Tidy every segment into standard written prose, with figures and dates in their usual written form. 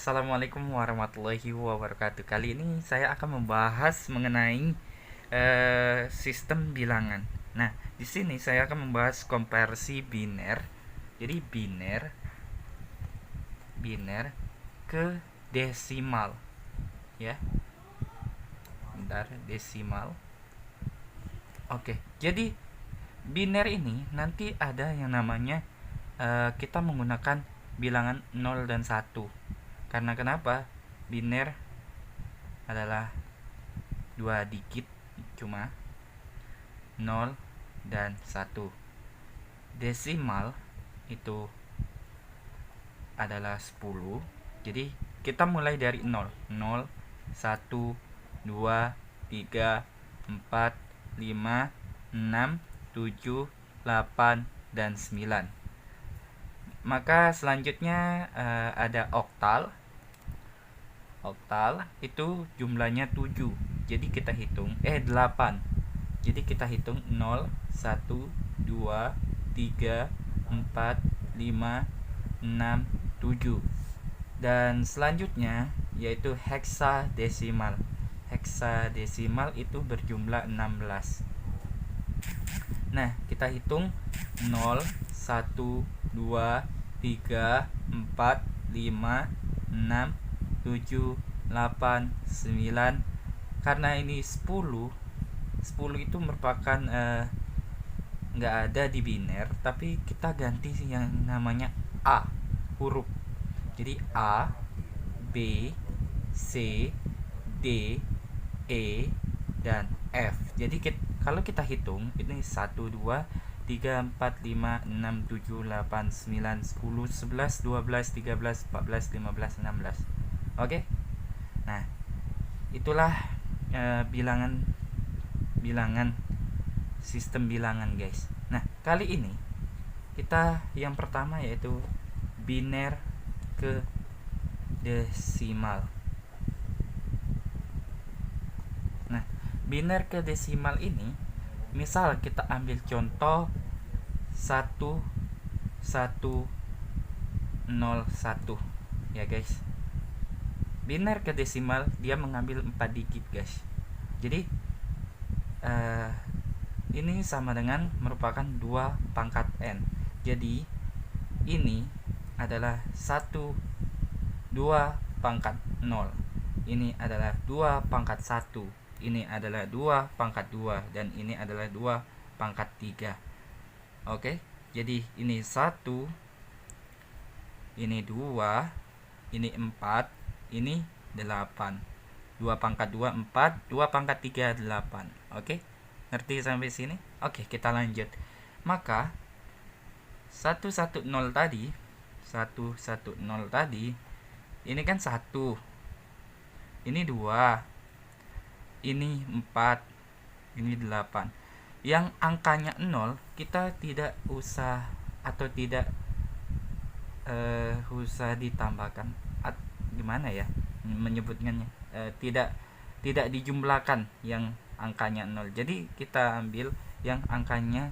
Assalamualaikum warahmatullahi wabarakatuh. Kali ini saya akan membahas mengenai sistem bilangan. Nah, di sini saya akan membahas konversi biner. Jadi biner ke desimal, ya. Bentar, desimal. Oke, jadi biner ini nanti ada yang namanya kita menggunakan bilangan 0 dan 1. Karena kenapa? Biner adalah dua digit, cuma 0 dan 1. Desimal itu adalah 10. Jadi kita mulai dari 0. 0, 1, 2, 3, 4, 5, 6, 7, 8, dan 9. Maka selanjutnya ada oktal. Oktal itu jumlahnya 7. Jadi kita hitung 8. Jadi kita hitung 0, 1, 2, 3, 4, 5, 6, 7. Dan selanjutnya yaitu heksadesimal. Heksadesimal itu berjumlah 16. Nah, kita hitung 0, 1, 2, 3, 4, 5, 6, 7, 8, 9. Karena ini 10 itu merupakan nggak ada di biner, tapi kita ganti yang namanya A, huruf. Jadi A, B, C, D, E, dan F. Jadi kalau kita hitung ini 1, 2, 3, 4, 5, 6, 7, 8, 9, 10, 11, 12, 13, 14, 15, 16. Oke. Nah, itulah bilangan sistem bilangan, guys. Nah, kali ini kita yang pertama yaitu biner ke desimal. Nah, biner ke desimal ini, misal kita ambil contoh 1, 1, 0, 1, ya guys. Biner ke desimal dia mengambil 4 digit, guys. Jadi ini sama dengan merupakan 2 pangkat n. Jadi ini adalah 1, 2 pangkat 0. Ini adalah 2 pangkat 1. Ini adalah 2 pangkat 2. Dan ini adalah 2 pangkat 3. Oke, jadi ini 1, ini 2, ini 4, ini 8. 2 pangkat 2, 4, 2 pangkat 3, 8. Oke, ngerti sampai sini? Oke, kita lanjut. Maka 110 tadi, 110 tadi, ini kan 1, ini 2, ini 4, ini 8. Yang angkanya 0 kita tidak usah atau tidak usah ditambahkan. Gimana ya menyebutkannya? Tidak dijumlahkan yang angkanya 0. Jadi kita ambil yang angkanya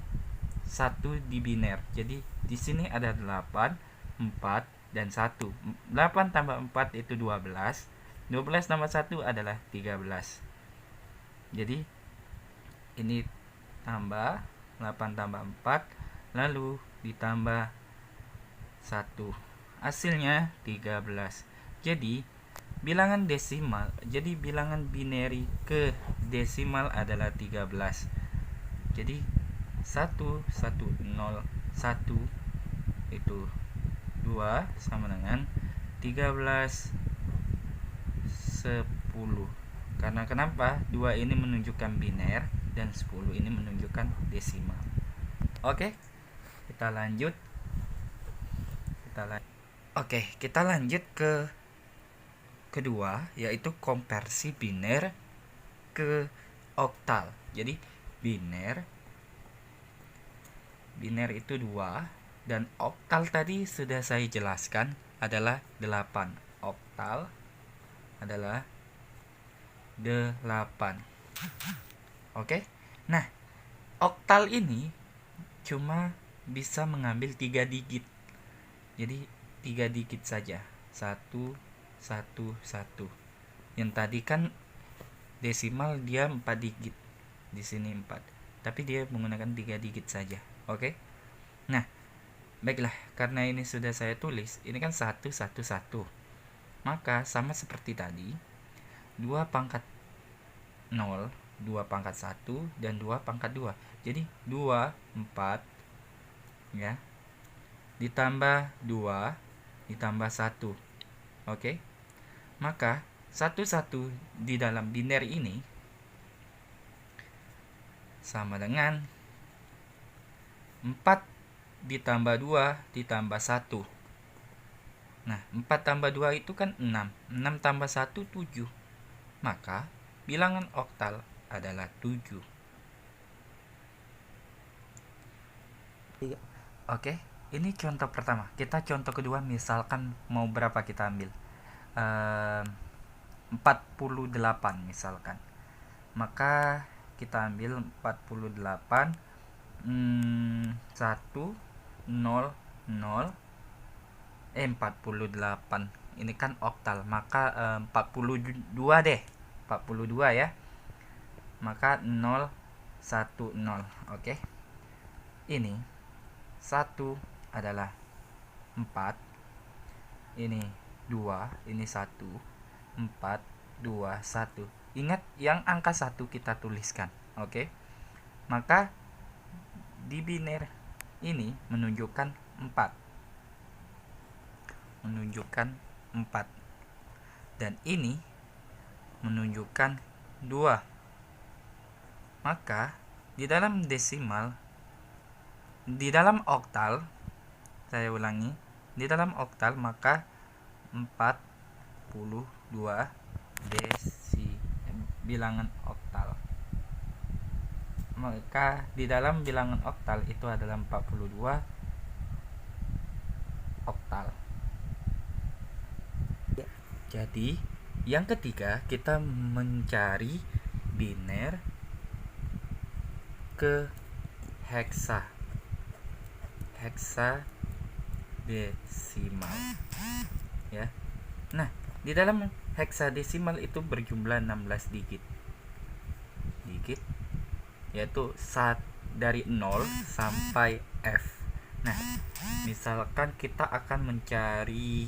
1 di biner. Jadi di sini ada 8, 4, dan 1. 8 tambah 4 itu 12. 12 tambah 1 adalah 13. Jadi ini tambah 8 tambah 4 lalu ditambah 1. Hasilnya 13. Jadi bilangan binary ke desimal adalah 13. Jadi 1, 1, 0, 1 itu 2 sama dengan 13, 10. Karena kenapa? 2 ini menunjukkan biner dan 10 ini menunjukkan desimal. Oke, kita lanjut. Oke, kita lanjut ke kedua, yaitu konversi biner ke oktal. Jadi biner itu 2 dan oktal tadi sudah saya jelaskan adalah 8. Oktal adalah 8. Oke. Nah, oktal ini cuma bisa mengambil 3 digit. Jadi 3 digit saja. 1, 11. Yang tadi kan desimal dia 4 digit. Di sini 4. Tapi dia menggunakan 3 digit saja. Oke. Nah, baiklah, karena ini sudah saya tulis, ini kan 111. Maka sama seperti tadi, 2 pangkat 0, 2 pangkat 1 dan 2 pangkat 2. Jadi 2 4 ya. Ditambah 2 ditambah 1. Oke. Maka 11 di dalam biner ini sama dengan 4 ditambah 2 ditambah 1. Nah, 4 tambah 2 itu kan 6. 6 tambah 1, 7. Maka bilangan oktal adalah 7. Oke, ini contoh pertama. Kita contoh kedua, misalkan mau berapa kita ambil? 48 misalkan. Maka kita ambil 48 1 0 0 48. Ini kan oktal, maka 42 deh. 42 ya. Maka 0 1 0. Oke. Ini 1 adalah 4. Ini 2, ini 1. 4 2 1. Ingat yang angka 1 kita tuliskan. Oke. Maka di biner ini menunjukkan 4. Dan ini menunjukkan 2. Maka di dalam desimal, di dalam oktal, saya ulangi, di dalam oktal maka 42 bilangan oktal. Maka di dalam bilangan oktal itu adalah 42 oktal. Jadi yang ketiga, kita mencari biner ke heksadesimal ya. Nah, di dalam heksadesimal itu berjumlah 16 digit, yaitu dari 0 sampai F. Nah, misalkan kita akan mencari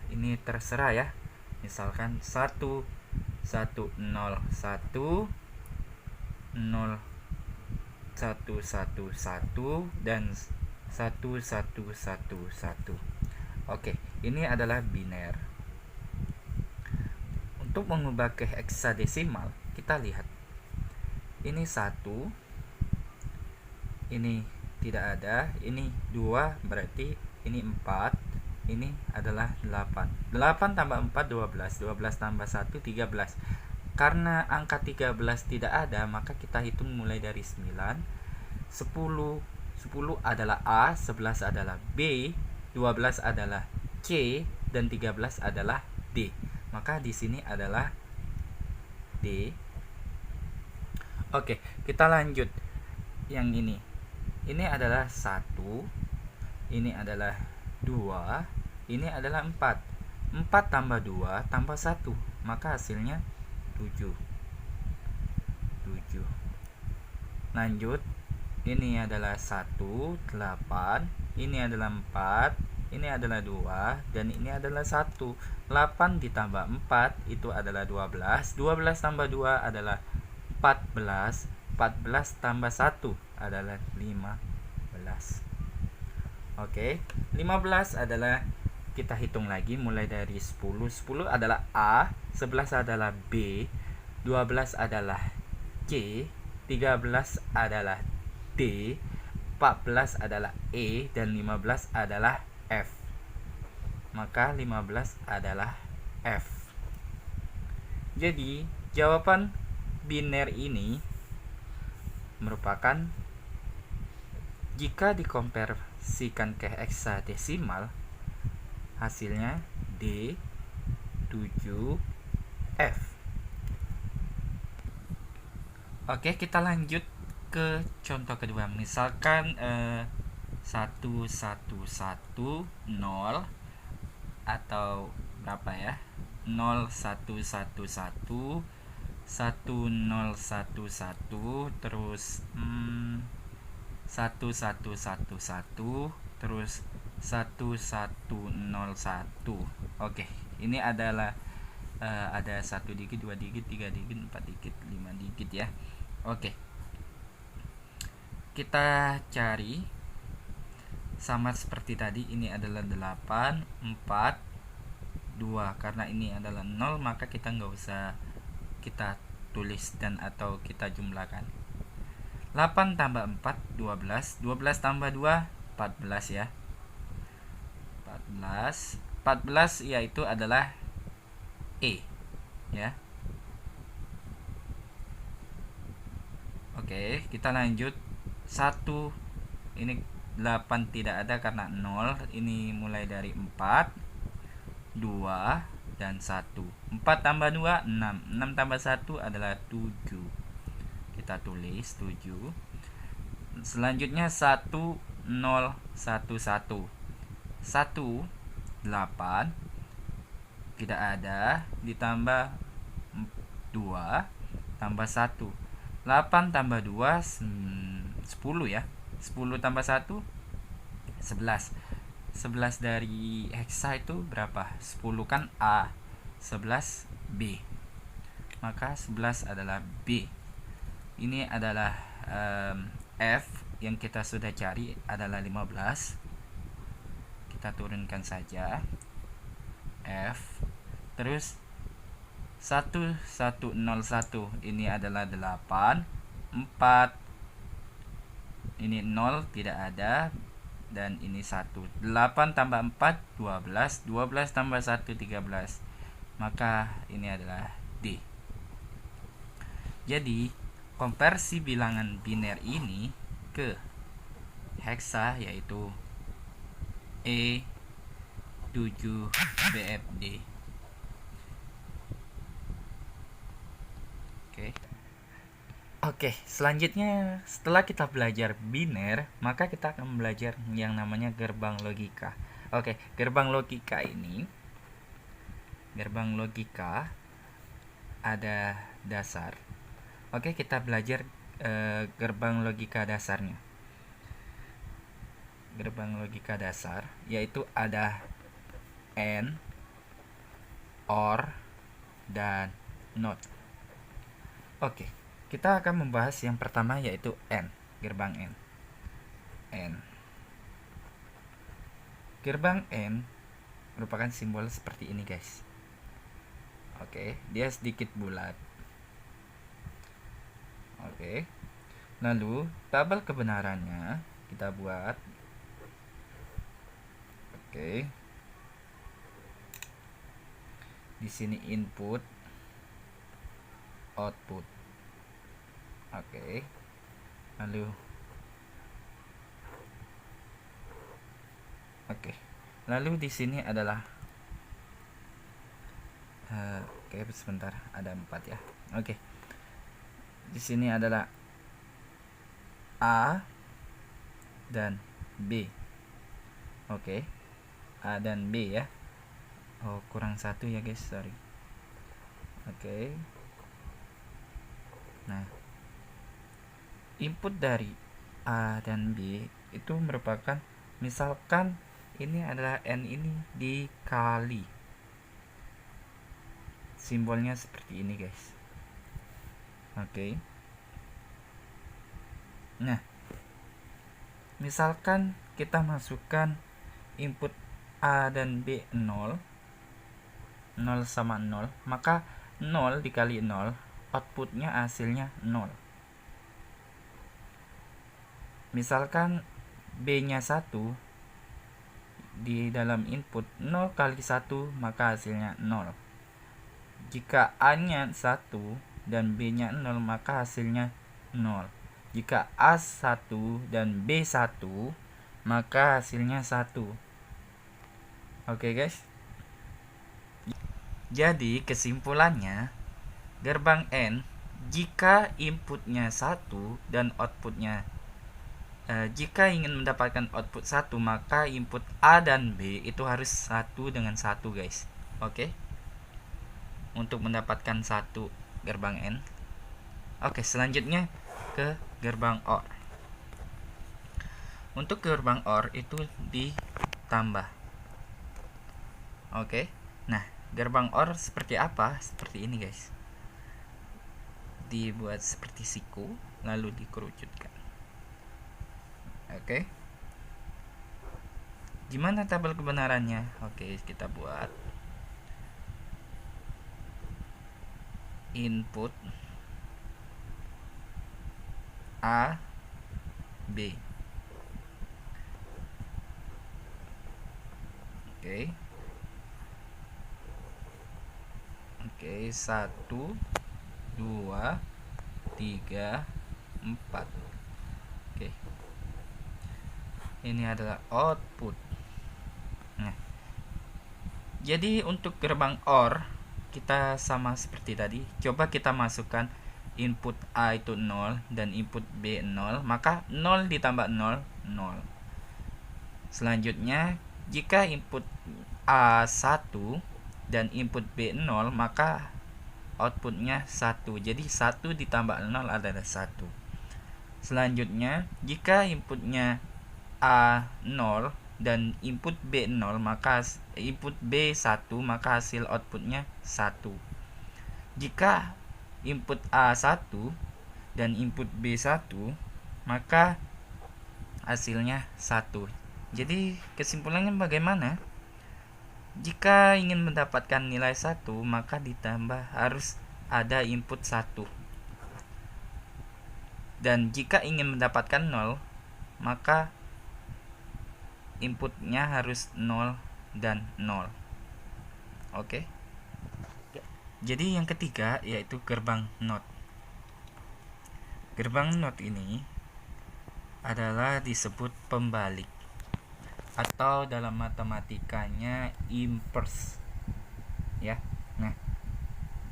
ini terserah ya. Misalkan 1 1 0 1 0 1 1 1 dan 1 1 1 1. Oke, ini adalah biner. Untuk mengubah ke heksadesimal, kita lihat. Ini 1, ini tidak ada, ini 2, berarti ini 4, ini adalah 8. 8 tambah 4 12, 12 tambah 1 13. Karena angka 13 tidak ada, maka kita hitung mulai dari 9. 10 adalah A, 11 adalah B, 12 adalah C, dan 13 adalah D. Maka di sini adalah D. Oke, kita lanjut yang ini. Ini adalah 1, ini adalah 2, ini adalah 4. 4 tambah 2 tambah 1, maka hasilnya 7. Lanjut, ini adalah 1 8, ini adalah 4, ini adalah 2, dan ini adalah 1. 8 ditambah 4 itu adalah 12. 12 tambah 2 adalah 14. 14 tambah 1 adalah 15. Oke, 15 adalah, kita hitung lagi mulai dari 10. 10 adalah A, 11 adalah B, 12 adalah C, 13 adalah D, 14 adalah E, dan 15 adalah F. Maka 15 adalah F. Jadi jawaban biner ini merupakan, jika dikonversikan ke heksadesimal, hasilnya D7F. Oke, kita lanjut ke contoh kedua. Misalkan 1 1 1 0 atau berapa ya, 0111 1011 terus 1111 terus 1101. Oke, ini adalah ada 1 digit, 2 digit, 3 digit, 4 digit, 5 digit ya. Oke, kita cari sama seperti tadi. Ini adalah 8, 4, 2. Karena ini adalah 0, maka kita nggak usah kita tulis dan atau kita jumlahkan. 8 tambah 4 12, 12 tambah 2 14 ya. 14 yaitu adalah E ya. Oke, kita lanjut. 1, ini 8 tidak ada karena 0. Ini mulai dari 4, 2 dan 1. 4 tambah 2 6. 6 tambah 1 adalah 7. Kita tulis 7. Selanjutnya 1 0 1 1. 1 8 tidak ada, ditambah 2 tambah 1. 8 tambah 2 10 ya. 10 tambah 1 11. 11 dari heksa itu berapa? 10 kan A, 11 B. Maka 11 adalah B. Ini adalah F yang kita sudah cari adalah 15. Kita turunkan saja F. Terus 1101 ini adalah 8, 4. Ini 0 tidak ada dan ini 1. 8 tambah 4 12, 12 tambah 1 13. Maka ini adalah D. Jadi konversi bilangan biner ini ke heksa yaitu E7BFD. Oke, selanjutnya setelah kita belajar biner, maka kita akan belajar yang namanya gerbang logika. Oke, gerbang logika ini, gerbang logika ada dasar. Oke, kita belajar gerbang logika dasarnya. Gerbang logika dasar yaitu ada AND, OR, dan NOT. Oke, kita akan membahas yang pertama yaitu AND, gerbang AND. AND. Gerbang AND merupakan simbol seperti ini, guys. Oke, dia sedikit bulat. Oke. Lalu tabel kebenarannya kita buat. Oke. Di sini input, output. Oke. Lalu Lalu di sini adalah sebentar, ada 4 ya. Oke. Di sini adalah A dan B. Oke. A dan B ya. Oh, kurang 1 ya, guys, sorry. Oke. Nah, input dari A dan B itu merupakan, misalkan ini adalah N ini dikali, simbolnya seperti ini, guys. Oke. Nah, misalkan kita masukkan input A dan B 0 sama 0, maka 0 dikali 0, outputnya hasilnya 0. Misalkan B nya 1, di dalam input 0 kali 1, maka hasilnya 0. Jika A nya 1 dan B nya 0, maka hasilnya 0. Jika A 1 dan B 1, maka hasilnya 1. Oke, guys. Jadi kesimpulannya, gerbang AND jika inputnya 1 dan outputnya jika ingin mendapatkan output 1, maka input A dan B itu harus satu dengan satu, guys. Oke. Untuk mendapatkan satu gerbang N. Oke, selanjutnya ke gerbang OR. Untuk gerbang OR itu ditambah. Oke. Nah, gerbang OR seperti apa? Seperti ini, guys. Dibuat seperti siku, lalu dikerucutkan. Oke. Gimana tabel kebenarannya? Oke, kita buat input A B. Oke. Oke, 1 2 3 4. Oke. Ini adalah output. Nah, jadi untuk gerbang OR kita sama seperti tadi. Coba kita masukkan input A itu 0 dan input B 0, maka 0 ditambah 0, 0. Selanjutnya, jika input A 1 dan input B 0, maka outputnya 1. Jadi 1 ditambah 0 adalah 1. Selanjutnya, jika inputnya A 0 dan input B 0, maka input B 1, maka hasil outputnya 1. Jika input A 1 dan input B 1, maka hasilnya 1. Jadi kesimpulannya bagaimana? Jika ingin mendapatkan nilai 1, maka ditambah harus ada input 1. Dan jika ingin mendapatkan 0, maka inputnya harus 0 dan 0. Oke. Jadi yang ketiga yaitu gerbang NOT. Gerbang NOT ini adalah disebut pembalik, atau dalam matematikanya inverse. Ya. Nah,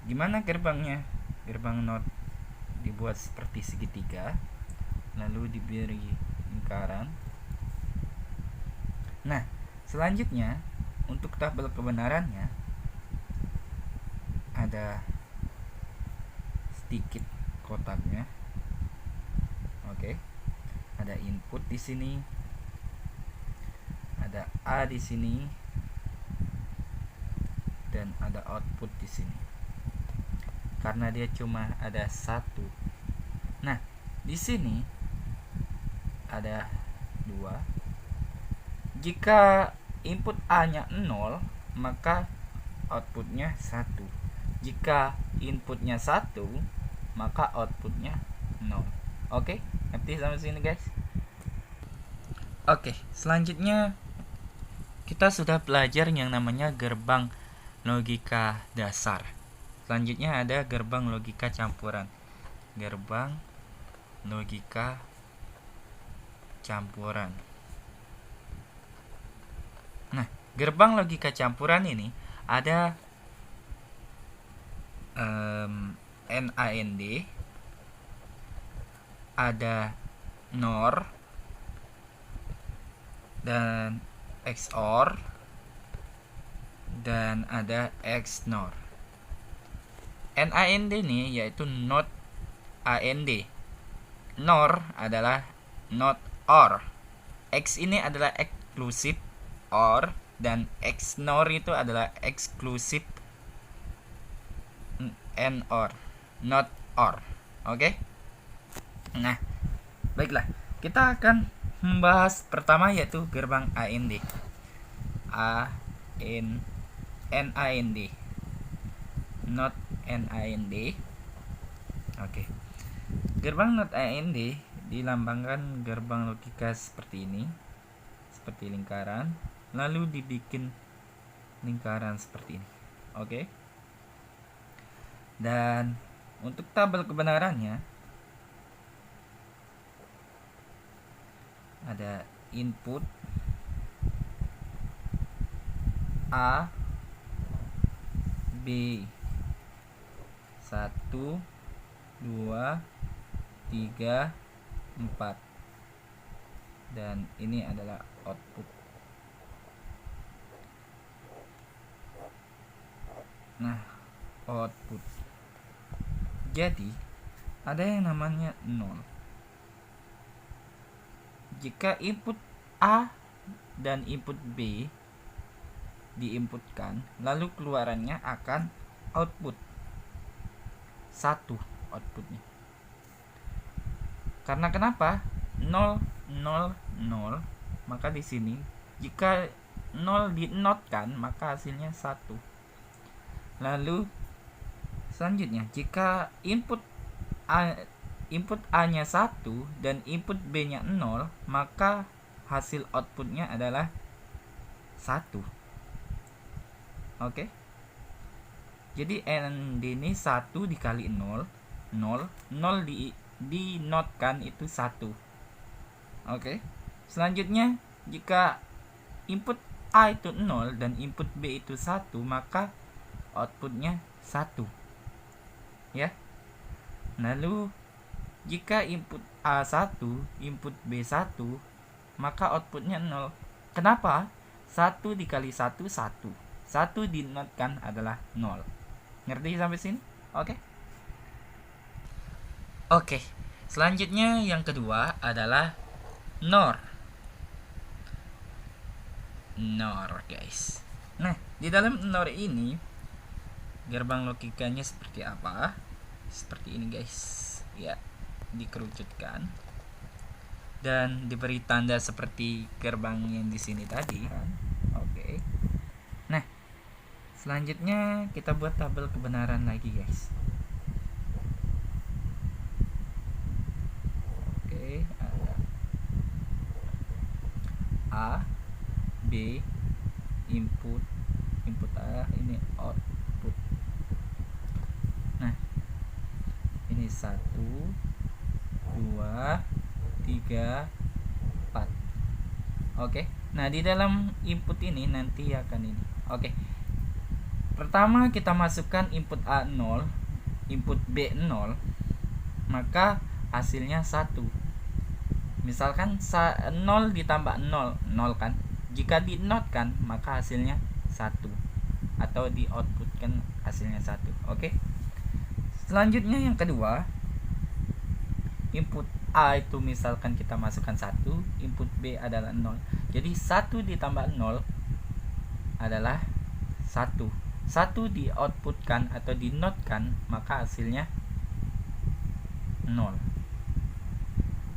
gimana gerbangnya? Gerbang NOT dibuat seperti segitiga, lalu diberi lingkaran. Nah, selanjutnya untuk tabel kebenarannya ada sedikit kotaknya. Oke. Ada input di sini. Ada A di sini. Dan ada output di sini. Karena dia cuma ada satu. Nah, di sini ada 2. Jika input A-nya 0, maka outputnya 1. Jika inputnya 1, maka outputnya 0. Oke, ngerti sampai sini, guys? Oke, selanjutnya kita sudah belajar yang namanya gerbang logika dasar. Selanjutnya ada gerbang logika campuran. Gerbang logika campuran. Nah, gerbang logika campuran ini ada NAND, ada NOR, dan XOR, dan ada XNOR. NAND ini yaitu NOT AND. NOR adalah NOT OR. X ini adalah eksklusif OR, dan XNOR itu adalah eksklusif NOR, not OR. Oke? Nah, baiklah. Kita akan membahas pertama yaitu gerbang AND. NAND. Not NAND. Oke. Gerbang not AND dilambangkan gerbang logika seperti ini. Seperti lingkaran, lalu dibikin lingkaran seperti ini. Oke. Dan untuk tabel kebenarannya ada input A B 1 2 3 4. dan ini adalah output. Nah, output. Jadi, ada yang namanya 0. Jika input A dan input B diinputkan, lalu keluarannya akan output 1 outputnya. Karena kenapa? 0 0 0, maka di sini jika 0 dinotkan maka hasilnya 1. Lalu selanjutnya, jika input A-nya 1 dan input B-nya 0, maka hasil outputnya adalah 1. Oke. Jadi ND ini 1 dikali 0, 0 dinotkan itu 1. Oke. Selanjutnya, jika input A itu 0 dan input B itu 1, maka outputnya 1. Ya. Lalu jika input A 1, input B 1, maka outputnya 0. Kenapa? 1 dikali 1 1. 1 dinotkan adalah 0. Ngerti sampai sini? Oke. Oke. Selanjutnya yang kedua adalah NOR. NOR, guys. Nah, di dalam NOR ini gerbang logikanya seperti apa? Seperti ini, guys. Ya, dikerucutkan dan diberi tanda seperti gerbang yang di sini tadi kan. Oke. Nah, selanjutnya kita buat tabel kebenaran lagi, guys. Oke, ada A, B, input A, ini output. Nah, ini 1 2 3 4. Oke. Nah, di dalam input ini nanti akan ini. Oke. Pertama kita masukkan input A 0, input B 0, maka hasilnya 1. Misalkan 0 ditambah 0, 0 kan. Jika dinotkan maka hasilnya 1 atau di outputkan hasilnya 1. Oke. Selanjutnya yang kedua, input A itu misalkan kita masukkan 1, input B adalah 0. Jadi 1 ditambah 0 adalah 1. 1 di outputkan atau dinotkan maka hasilnya 0.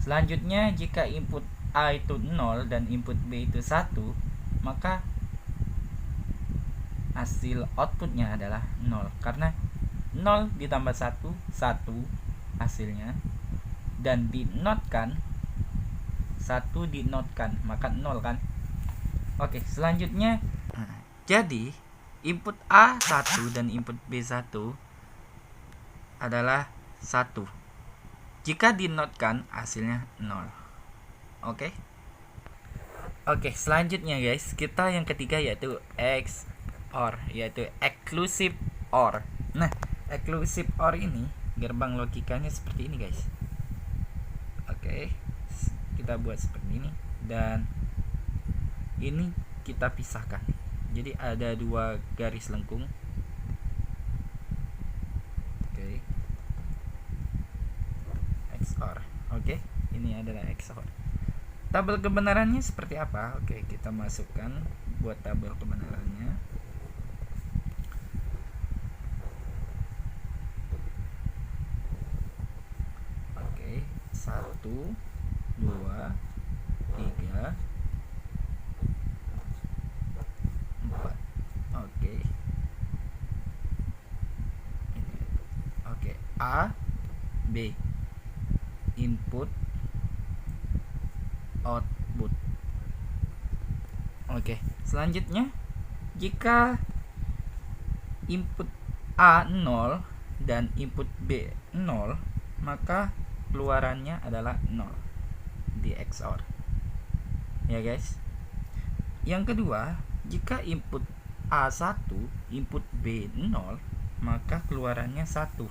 Selanjutnya, jika input A itu 0 dan input B itu 1, maka hasil outputnya adalah 0. Karena 0 ditambah 1, 1 hasilnya, dan dinotkan 1 dinotkan maka 0 kan. Oke, selanjutnya, jadi input A1 dan input B1 adalah 1. Jika dinotkan hasilnya 0. Oke. Oke, selanjutnya guys, kita yang ketiga yaitu XOR, yaitu exclusive OR. Nah, exclusive OR ini gerbang logikanya seperti ini, guys. Oke. Kita buat seperti ini dan ini kita pisahkan. Jadi ada 2 garis lengkung. Oke. XOR. Oke, ini adalah XOR. Tabel kebenarannya seperti apa? Oke, kita masukkan buat tabel kebenarannya. Oke, 1 2 3 4. Oke. Oke, A B input output. Oke, selanjutnya jika input A 0 dan input B 0, maka keluarannya adalah 0 di XOR. Ya guys. Yang kedua, jika input A1, input B 0, maka keluarannya 1.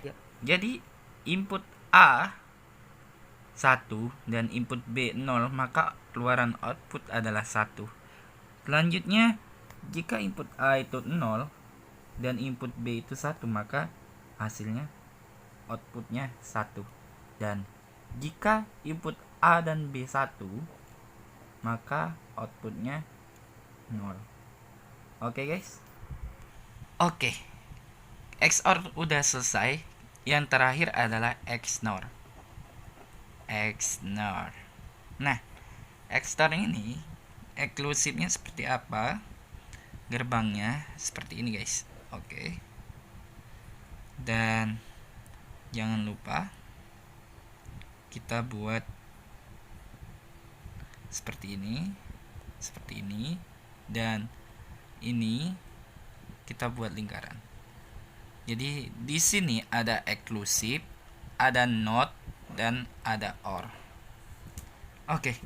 Ya. Jadi input A 1 dan input B 0, maka keluaran output adalah 1. Selanjutnya, jika input A itu 0 dan input B itu 1, maka hasilnya outputnya 1. Dan jika input A dan B 1, maka outputnya 0. Oke guys. Oke. XOR udah selesai. Yang terakhir adalah XNOR. XNOR. Nah, XNOR ini eksklusifnya seperti apa? Gerbangnya seperti ini guys. Oke. Dan jangan lupa kita buat seperti ini, dan ini kita buat lingkaran. Jadi di sini ada eksklusif, ada not, dan ada or. Oke.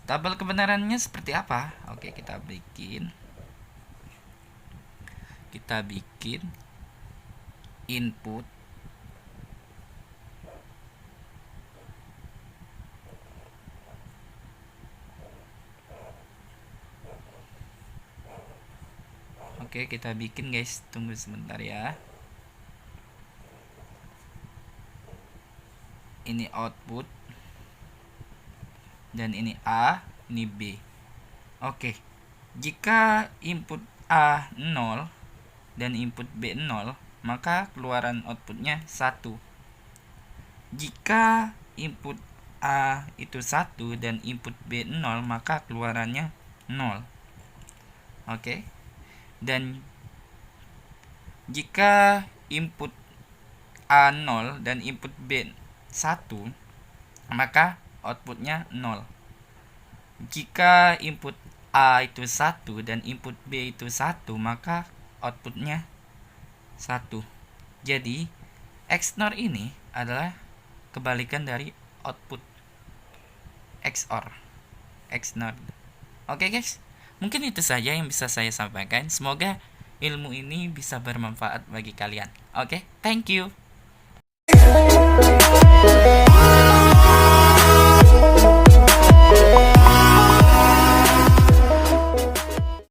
Tabel kebenarannya seperti apa? Oke, kita bikin input Oke, kita bikin guys, tunggu sebentar ya. Ini output, dan ini A, ini B. Oke, jika input A 0 dan input B 0, maka keluaran outputnya 1. Jika input A itu 1 dan input B 0, maka keluarannya 0. Oke. Dan jika input A 0 dan input B 1, maka outputnya 0. Jika input A itu 1 dan input B itu 1, maka outputnya 1. Jadi XNOR ini adalah kebalikan dari output XOR. XNOR. Oke guys, mungkin itu saja yang bisa saya sampaikan. Semoga ilmu ini bisa bermanfaat bagi kalian. Oke, thank you.